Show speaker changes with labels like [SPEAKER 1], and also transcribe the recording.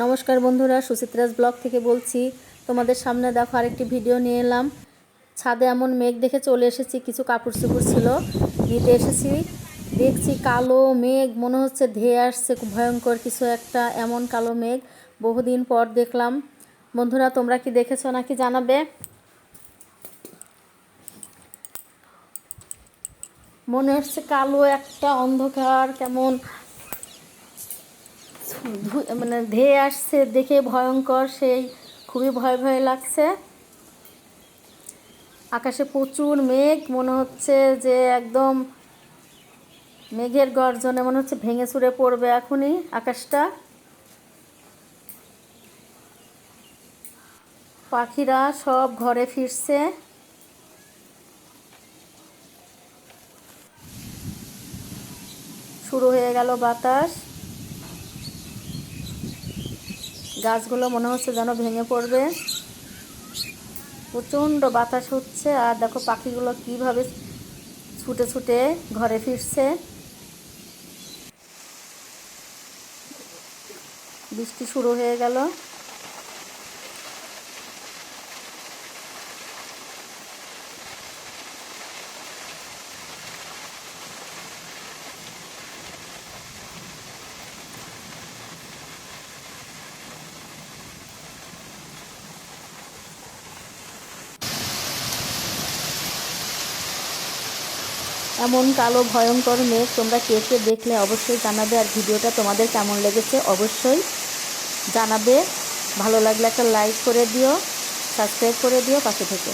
[SPEAKER 1] নমস্কার বন্ধুরা, সুচিত্রাস ব্লগ থেকে বলছি। তোমাদের সামনে দেখো আরেকটি ভিডিও নিয়ে এলাম। ছাদে এমন মেঘ দেখে চলে এসেছি, কিছু কাপড় চোপড় ছিল নিতে এসেছি। দেখছি কালো মেঘ, মনে হচ্ছে ধেয়ে আসছে, খুব ভয়ঙ্কর কিছু একটা। এমন কালো মেঘ বহুদিন পর দেখলাম। বন্ধুরা, তোমরা কি দেখেছো নাকি জানাবে। মনে হচ্ছে কালো একটা অন্ধকার কেমন মানে ধেয়ে আসছে, দেখে ভয়ঙ্কর, সেই খুবই ভয় ভয় লাগছে। আকাশে প্রচুর মেঘ, মনে হচ্ছে যে একদম মেঘের গর্জনে মনে হচ্ছে ভেঙে চুরে পড়বে এখনই আকাশটা। পাখিরা সব ঘরে ফিরছে। শুরু হয়ে গেল বাতাস, গাছগুলো মনে হচ্ছে যেন ভেঙে পড়বে। প্রচণ্ড বাতাস হচ্ছে, আর দেখো পাখিগুলো কিভাবে ছুটে ছুটে ঘরে ফিরছে। বৃষ্টি শুরু হয়ে গেল। এমন কালো ভয়ঙ্কর মেঘ তোমরা কে কে দেখলে অবশ্যই জানাবে। আর ভিডিওটা তোমাদের কেমন লেগেছে অবশ্যই জানাবে। ভালো লাগলে একটা লাইক করে দিও, সাবস্ক্রাইব করে দিও, পাশে থেকে।